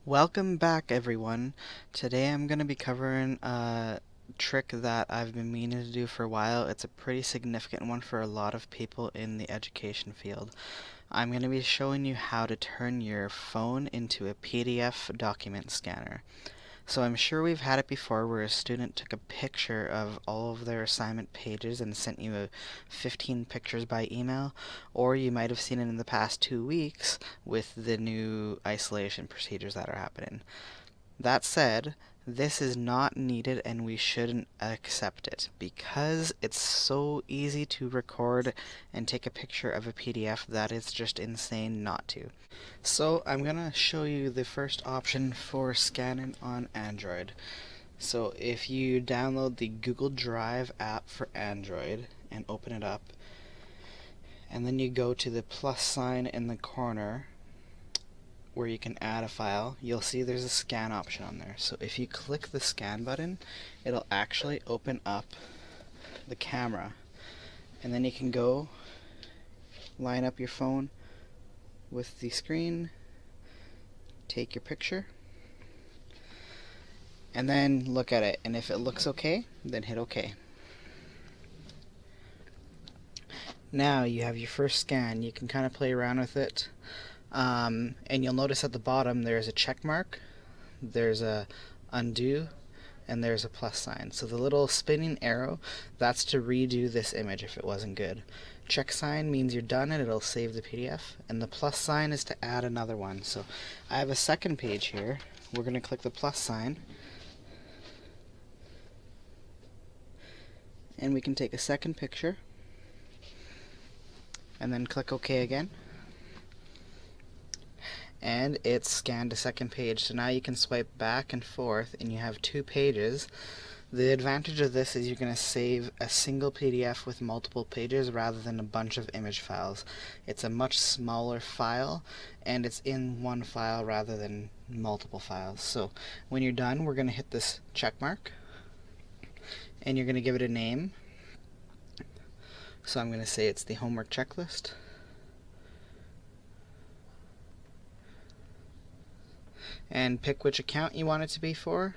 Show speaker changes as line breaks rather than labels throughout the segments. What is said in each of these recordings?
Welcome back, everyone. Today I'm going to be covering a trick that I've been meaning to do for a while. It's a pretty significant one for a lot of people in the education field. I'm going to be showing you how to turn your phone into a PDF document scanner. So I'm sure we've had it before where a student took a picture of all of their assignment pages and sent you 15 pictures by email, or you might have seen it in the past 2 weeks with the new isolation procedures that are happening. That said, this is not needed and we shouldn't accept it because it's so easy to record and take a picture of a PDF that it's just insane not to. So I'm gonna show you the first option for scanning on Android. So if you download the Google Drive app for Android and open it up, and then you go to the plus sign in the corner where you can add a file, you'll see there's a scan option on there. So if you click the scan button, it'll actually open up the camera, and then you can go line up your phone with the screen, take your picture, and then look at it, and if it looks okay, then hit OK. Now you have your first scan. You can kind of play around with it. And you'll notice at the bottom there's a check mark, there's a undo, and there's a plus sign. So the little spinning arrow, that's to redo this image if it wasn't good. Check sign means you're done and it'll save the PDF, and the plus sign is to add another one. So I have a second page here. We're going to click the plus sign, and we can take a second picture and then click OK again, and it's scanned a second page. So now you can swipe back and forth and you have two pages. The advantage of this is you're going to save a single PDF with multiple pages rather than a bunch of image files. It's a much smaller file and it's in one file rather than multiple files. So when you're done, we're going to hit this check mark and you're going to give it a name. So I'm going to say it's the homework checklist. And pick which account you want it to be for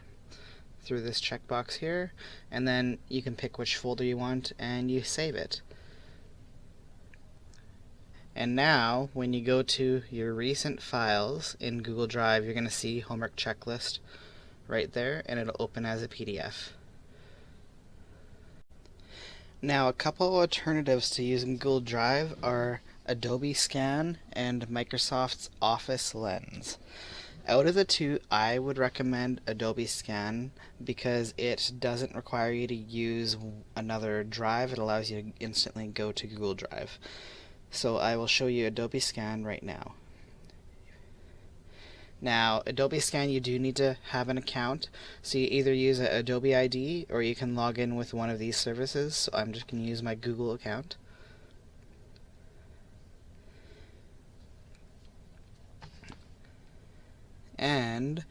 through this checkbox here, and then you can pick which folder you want and you save it. And now when you go to your recent files in Google Drive, you're going to see homework checklist right there, and it'll open as a PDF. Now a couple alternatives to using Google Drive are Adobe Scan and Microsoft's Office Lens. Out of the two, I would recommend Adobe Scan because it doesn't require you to use another drive. It allows you to instantly go to Google Drive. So I will show you Adobe Scan right now. Now, Adobe Scan, you do need to have an account, so you either use an Adobe ID or you can log in with one of these services. So I'm just going to use my Google account. And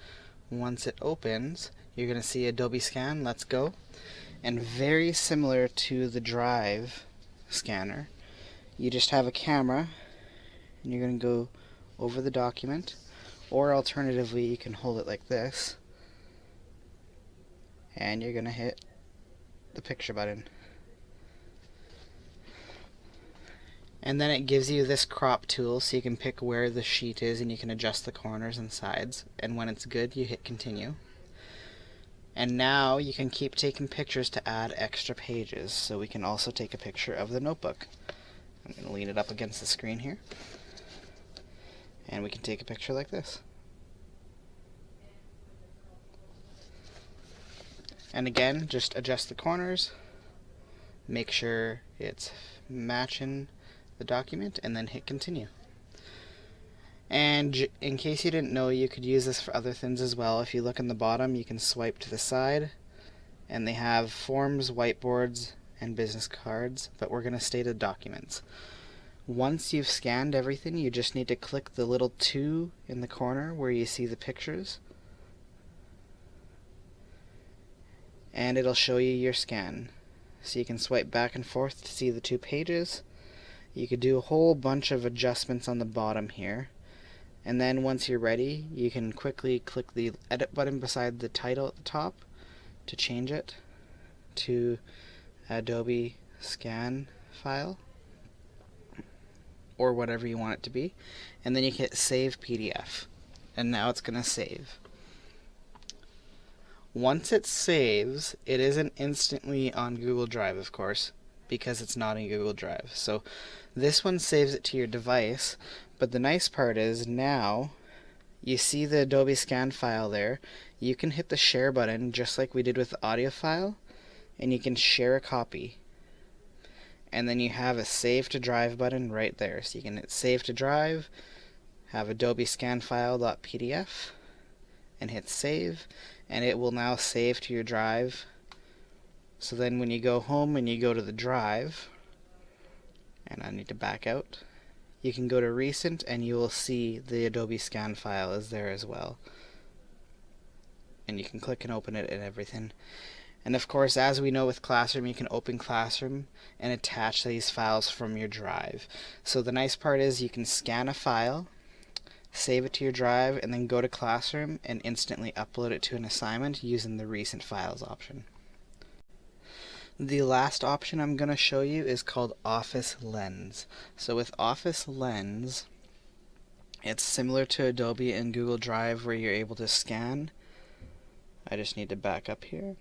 once it opens, you're going to see Adobe Scan. Let's go. And very similar to the Drive scanner, you just have a camera and you're going to go over the document, or alternatively you can hold it like this and you're going to hit the picture button. And then it gives you this crop tool so you can pick where the sheet is and you can adjust the corners and sides, and when it's good you hit continue. And now you can keep taking pictures to add extra pages. So we can also take a picture of the notebook. I'm going to lean it up against the screen here, and we can take a picture like this. And again, just adjust the corners, make sure it's matching the document, and then hit continue. And in case you didn't know, you could use this for other things as well. If you look in the bottom, you can swipe to the side, and they have forms, whiteboards, and business cards, but we're going to stay to documents. Once you've scanned everything, you just need to click the little 2 in the corner where you see the pictures, and it'll show you your scan. So you can swipe back and forth to see the 2 pages. You could do a whole bunch of adjustments on the bottom here. And then once you're ready, you can quickly click the edit button beside the title at the top to change it to Adobe Scan file or whatever you want it to be. And then you hit Save PDF. And now it's going to save. Once it saves, it isn't instantly on Google Drive, of course, because it's not in Google Drive. So this one saves it to your device, but the nice part is now you see the Adobe Scan file there. You can hit the share button just like we did with the audio file, and you can share a copy. And then you have a Save to Drive button right there. So you can hit Save to Drive, have Adobe Scan file.pdf, and hit Save, and it will now save to your drive. So then when you go home and you go to the drive, and I need to back out, you can go to Recent and you will see the Adobe Scan file is there as well. And you can click and open it and everything. And of course, as we know with Classroom, you can open Classroom and attach these files from your drive. So the nice part is you can scan a file, save it to your drive, and then go to Classroom and instantly upload it to an assignment using the Recent Files option. The last option I'm going to show you is called Office Lens. So with Office Lens, it's similar to Adobe and Google Drive where you're able to scan. I just need to back up here.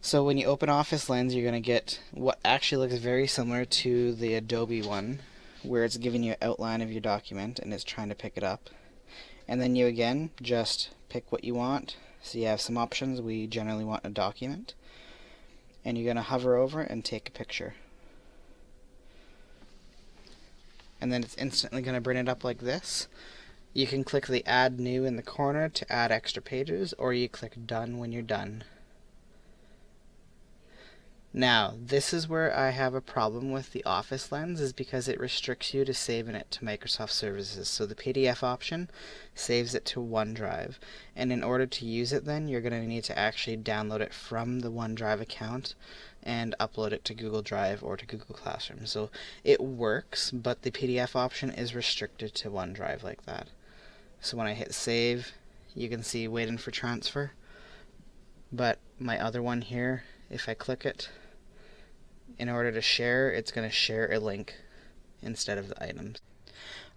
So when you open Office Lens, you're going to get what actually looks very similar to the Adobe one, where it's giving you an outline of your document and it's trying to pick it up. And then you again just pick what you want. So you have some options. We generally want a document. And you're going to hover over and take a picture. And then it's instantly going to bring it up like this. You can click the Add New in the corner to add extra pages, or you click Done when you're done. Now, this is where I have a problem with the Office Lens, is because it restricts you to saving it to Microsoft services. So the PDF option saves it to OneDrive. And in order to use it then, you're going to need to actually download it from the OneDrive account and upload it to Google Drive or to Google Classroom. So it works, but the PDF option is restricted to OneDrive like that. So when I hit save, you can see waiting for transfer. But my other one here, if I click it, in order to share, it's going to share a link instead of the items.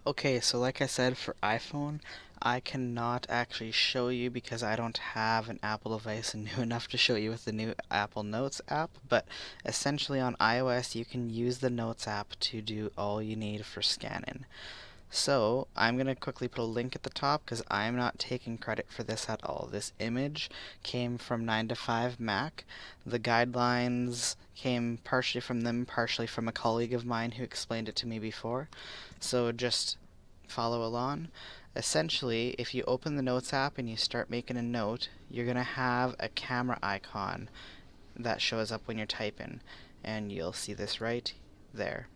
Okay, so like I said, for iPhone, I cannot actually show you because I don't have an Apple device and new enough to show you with the new Apple Notes app, but essentially on iOS you can use the Notes app to do all you need for scanning. So I'm going to quickly put a link at the top because I'm not taking credit for this at all. This image came from 9to5Mac. The guidelines came partially from them, partially from a colleague of mine who explained it to me before. So just follow along. Essentially, if you open the Notes app and you start making a note, you're going to have a camera icon that shows up when you're typing. And you'll see this right there.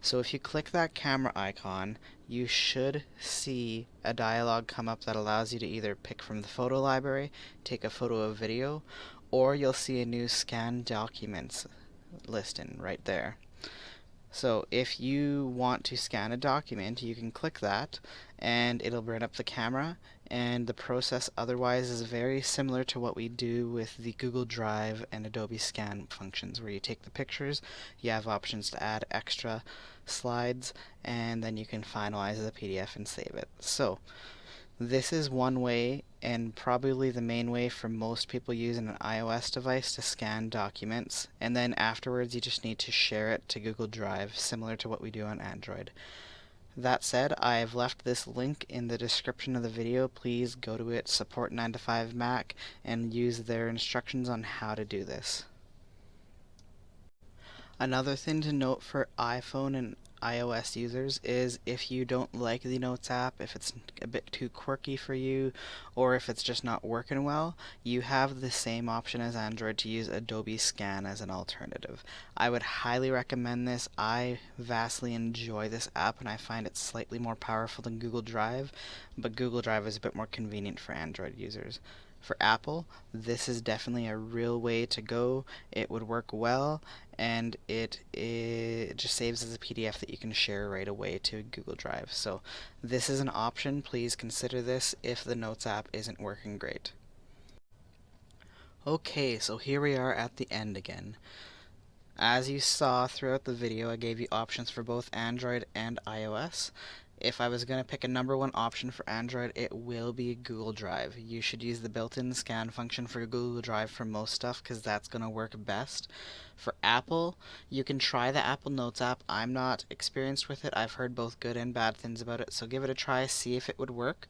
So if you click that camera icon, you should see a dialog come up that allows you to either pick from the photo library, take a photo of video, or you'll see a new Scan Documents listing right there. So if you want to scan a document, you can click that and it'll bring up the camera, and the process otherwise is very similar to what we do with the Google Drive and Adobe Scan functions, where you take the pictures, you have options to add extra slides, and then you can finalize the PDF and save it. So this is one way, and probably the main way for most people using an iOS device to scan documents, and then afterwards you just need to share it to Google Drive, similar to what we do on Android. That said, I've left this link in the description of the video. Please go to it, support 9to5Mac, and use their instructions on how to do this. Another thing to note for iPhone and iOS users is if you don't like the Notes app, if it's a bit too quirky for you, or if it's just not working well, you have the same option as Android to use Adobe Scan as an alternative. I would highly recommend this. I vastly enjoy this app and I find it slightly more powerful than Google Drive, but Google Drive is a bit more convenient for Android users. For Apple, this is definitely a real way to go. It would work well, and it just saves as a PDF that you can share right away to Google Drive. So this is an option. Please consider this if the Notes app isn't working great. Okay, so here we are at the end again. As you saw throughout the video, I gave you options for both Android and iOS. If I was going to pick a number one option for Android, it will be Google Drive. You should use the built-in scan function for Google Drive for most stuff because that's going to work best. For Apple, you can try the Apple Notes app. I'm not experienced with it. I've heard both good and bad things about it, so give it a try, see if it would work.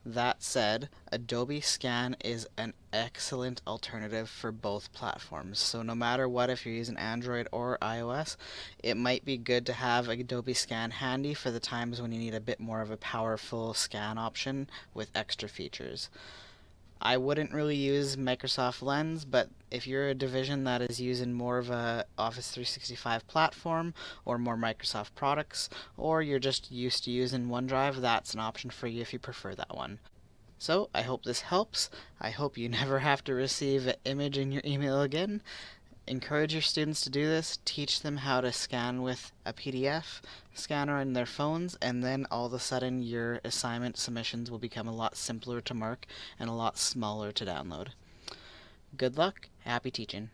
That said, Adobe Scan is an excellent alternative for both platforms. So no matter what, if you're using Android or iOS, it might be good to have Adobe Scan handy for the times when you need a bit more of a powerful scan option with extra features. I wouldn't really use Microsoft Lens, but if you're a division that is using more of a Office 365 platform or more Microsoft products, or you're just used to using OneDrive, that's an option for you if you prefer that one. So, I hope this helps. I hope you never have to receive an image in your email again. Encourage your students to do this, teach them how to scan with a PDF scanner in their phones, and then all of a sudden your assignment submissions will become a lot simpler to mark and a lot smaller to download. Good luck, happy teaching.